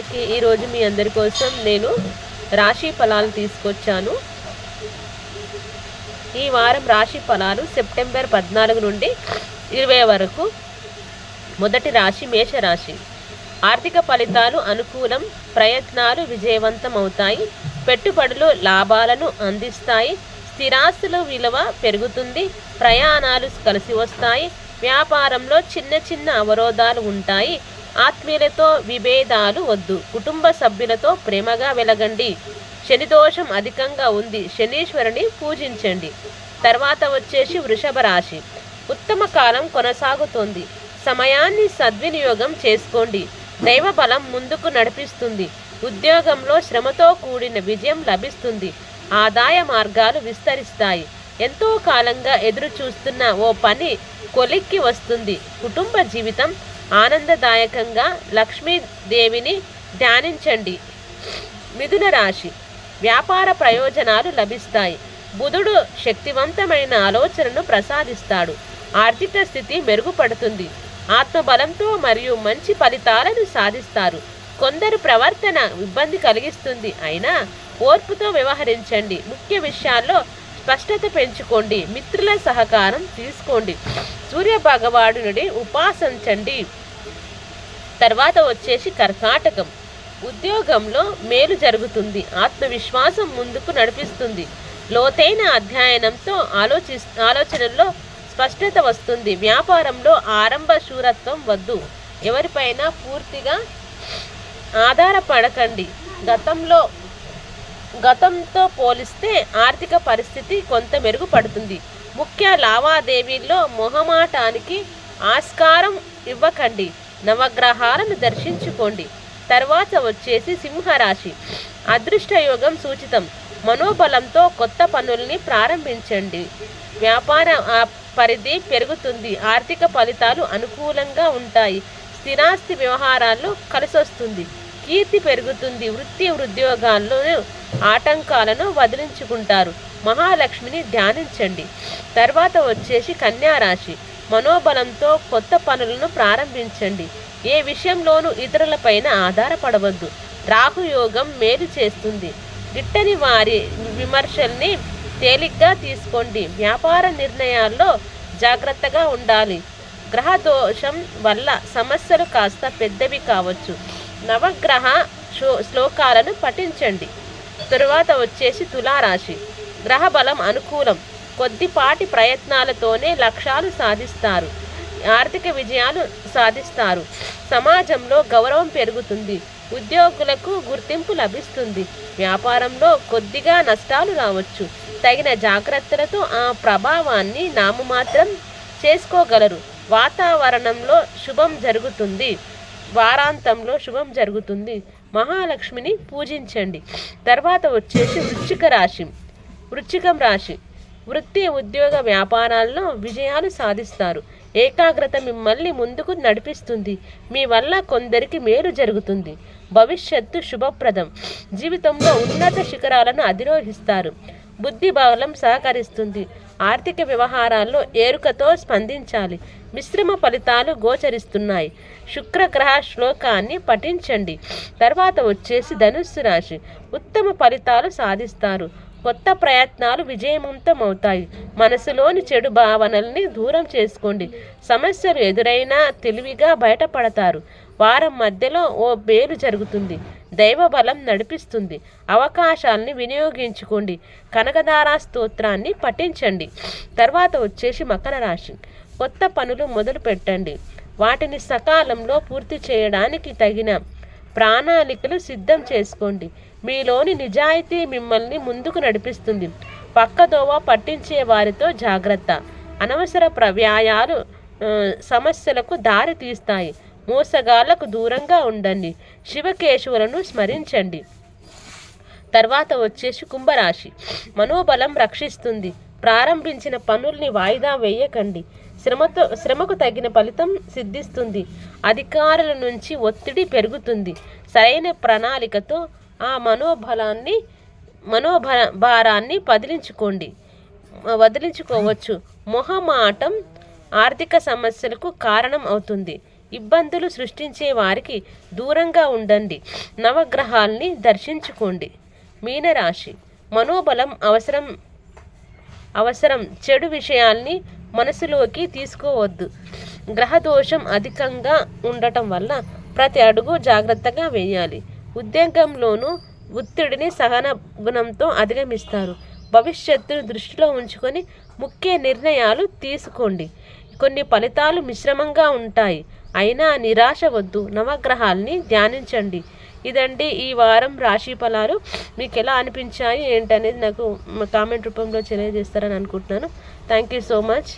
అందరికీ ఈరోజు మీ అందరి కోసం నేను రాశి ఫలాలు తీసుకొచ్చాను. ఈ వారం రాశి ఫలాలు సెప్టెంబర్ 14 నుండి 20 వరకు. మొదటి రాశి మేషరాశి. ఆర్థిక ఫలితాలు అనుకూలం, ప్రయత్నాలు విజయవంతం అవుతాయి, పెట్టుబడులు లాభాలను అందిస్తాయి, స్థిరాస్తుల విలువ పెరుగుతుంది, ప్రయాణాలు కలిసి వస్తాయి, వ్యాపారంలో చిన్న చిన్న అవరోధాలు ఉంటాయి, ఆత్మీయులతో విభేదాలు వద్దు, కుటుంబ సభ్యులతో ప్రేమగా వెలగండి. శని దోషం అధికంగా ఉంది, శనీశ్వరుని పూజించండి. తర్వాత వచ్చేసి వృషభ రాశి. ఉత్తమ కాలం కొనసాగుతోంది, సమయాన్ని సద్వినియోగం చేసుకోండి, దైవ బలం ముందుకు నడిపిస్తుంది, ఉద్యోగంలో శ్రమతో కూడిన విజయం లభిస్తుంది, ఆదాయ మార్గాలు విస్తరిస్తాయి, ఎంతో కాలంగా ఎదురు చూస్తున్న ఓ పని కొలిక్కి వస్తుంది, కుటుంబ జీవితం ఆనందదాయకంగా, లక్ష్మీదేవిని ధ్యానించండి. మిథున రాశి. వ్యాపార ప్రయోజనాలు లభిస్తాయి, బుధుడు శక్తివంతమైన ఆలోచనను ప్రసాదిస్తాడు, ఆర్థిక స్థితి మెరుగుపడుతుంది, ఆత్మబలంతో మరియు మంచి ఫలితాలను సాధిస్తారు. కొందరు ప్రవర్తన ఇబ్బంది కలిగిస్తుంది, అయినా ఓర్పుతో వ్యవహరించండి. ముఖ్య విషయాల్లో స్పష్టత పెంచుకోండి, మిత్రుల సహకారం తీసుకోండి, సూర్య భగవానుడి ఉపాసించండి. తర్వాత వచ్చేసి కర్కాటకం. ఉద్యోగంలో మేలు జరుగుతుంది, ఆత్మవిశ్వాసం ముందుకు నడిపిస్తుంది, లోతైన అధ్యయనంతో ఆలోచనల్లో స్పష్టత వస్తుంది, వ్యాపారంలో ఆరంభ శూరత్వం వద్దు, ఎవరిపైనా పూర్తిగా ఆధారపడకండి. గతంతో పోలిస్తే ఆర్థిక పరిస్థితి కొంత మెరుగుపడుతుంది, ముఖ్య లావాదేవీల్లో మొహమాటానికి ఆస్కారం ఇవ్వకండి, నవగ్రహాలను దర్శించుకోండి. తర్వాత వచ్చేసి సింహరాశి. అదృష్టయోగం సూచితం, మనోబలంతో కొత్త పనుల్ని ప్రారంభించండి, వ్యాపార పరిధి పెరుగుతుంది, ఆర్థిక ఫలితాలు అనుకూలంగా ఉంటాయి, స్థిరాస్తి వ్యవహారాల్లో కలిసొస్తుంది, కీర్తి పెరుగుతుంది, ఉద్యోగాల్లో ఆటంకాలను వదిలించుకుంటారు, మహాలక్ష్మిని ధ్యానించండి. తర్వాత వచ్చేసి కన్యారాశి. మనోబలంతో కొత్త పనులను ప్రారంభించండి, ఏ విషయంలోనూ ఇతరులపైన ఆధారపడవద్దు, రాహుయోగం మేలు చేస్తుంది, గిట్టని వారి విమర్శల్ని తేలిగ్గా తీసుకోండి, వ్యాపార నిర్ణయాల్లో జాగ్రత్తగా ఉండాలి, గ్రహ దోషం వల్ల సమస్యలు కాస్త పెద్దవి కావచ్చు, నవగ్రహ శ్లోకాలను పఠించండి. తరువాత వచ్చేసి తులారాశి. గ్రహ బలం అనుకూలం, కొద్దిపాటి ప్రయత్నాలతోనే లక్ష్యాలు సాధిస్తారు, ఆర్థిక విజయాలు సాధిస్తారు, సమాజంలో గౌరవం పెరుగుతుంది, ఉద్యోగులకు గుర్తింపు లభిస్తుంది, వ్యాపారంలో కొద్దిగా నష్టాలు రావచ్చు, తగిన జాగ్రత్తలతో ఆ ప్రభావాన్ని నామమాత్రం చేసుకోగలరు. వాతావరణంలో శుభం జరుగుతుంది, వారాంతంలో శుభం జరుగుతుంది, మహాలక్ష్మిని పూజించండి. తర్వాత వచ్చేసి వృశ్చికం రాశి. వృత్తి ఉద్యోగ వ్యాపారాల్లో విజయాలు సాధిస్తారు, ఏకాగ్రత మిమ్మల్ని ముందుకు నడిపిస్తుంది, మీ వల్ల కొందరికి మేలు జరుగుతుంది, భవిష్యత్తు శుభప్రదం, జీవితంలో ఉన్నత శిఖరాలను అధిరోహిస్తారు, బుద్ధి బలం సహకరిస్తుంది, ఆర్థిక వ్యవహారాల్లో ఏరుకతో స్పందించాలి, మిశ్రమ ఫలితాలు గోచరిస్తున్నాయి, శుక్రగ్రహ శ్లోకాన్ని పఠించండి. తర్వాత వచ్చేసి ధనుస్సు రాశి. ఉత్తమ ఫలితాలు సాధిస్తారు, కొత్త ప్రయత్నాలు విజయవంతం అవుతాయి, మనసులోని చెడు భావనల్ని దూరం చేసుకోండి, సమస్యలు ఎదురైనా తెలివిగా బయటపడతారు, వారం మధ్యలో ఓ మేలు జరుగుతుంది, దైవ బలం నడిపిస్తుంది, అవకాశాలని వినియోగించుకోండి, కనకదార స్తోత్రాన్ని పఠించండి. తర్వాత వచ్చేసి మకర రాశి. కొత్త పనులు మొదలు పెట్టండి, వాటిని సకాలంలో పూర్తి చేయడానికి తగిన ప్రణాళికలు సిద్ధం చేసుకోండి, మీలోని నిజాయితీ మిమ్మల్ని ముందుకు నడిపిస్తుంది, పక్కదోవ పట్టించే వారితో జాగ్రత్త, అనవసర వ్యయాలు సమస్యలకు దారి తీస్తాయి, మోసగాళ్లకు దూరంగా ఉండండి, శివకేశవులను స్మరించండి. తర్వాత వచ్చేసి కుంభరాశి. మనోబలం రక్షిస్తుంది, ప్రారంభించిన పనుల్ని వాయిదా వేయకండి, శ్రమకు తగిన ఫలితం సిద్ధిస్తుంది, అధికారుల నుంచి ఒత్తిడి పెరుగుతుంది, సరైన ప్రణాళికతో ఆ మనోభారాన్ని వదిలించుకోవచ్చు, మొహమాటం ఆర్థిక సమస్యలకు కారణం అవుతుంది, ఇబ్బందులు సృష్టించే వారికి దూరంగా ఉండండి. నవగ్రహాల్ని దర్శించుకోండి. మీనరాశి, మనోబలం అవసరం. చెడు విషయాల్ని మనసులోకి తీసుకోవద్దు. గ్రహదోషం అధికంగా ఉండటం వల్ల ప్రతి అడుగు జాగ్రత్తగా వేయాలి. ఉద్యోగంలోనూ ఒత్తిడిని సహన గుణంతో అధిగమిస్తారు. భవిష్యత్తును దృష్టిలో ఉంచుకొని ముఖ్య నిర్ణయాలు తీసుకోండి. కొన్ని ఫలితాలు మిశ్రమంగా ఉంటాయి, అయినా నిరాశ వద్దు. నవగ్రహాల్ని ధ్యానించండి. ఇదండి ఈ వారం రాశి ఫలాలు. మీకు ఎలా అనిపించాయి ఏంటనేది నాకు కామెంట్ రూపంలో తెలియజేస్తారని అనుకుంటున్నాను. Thank you so much.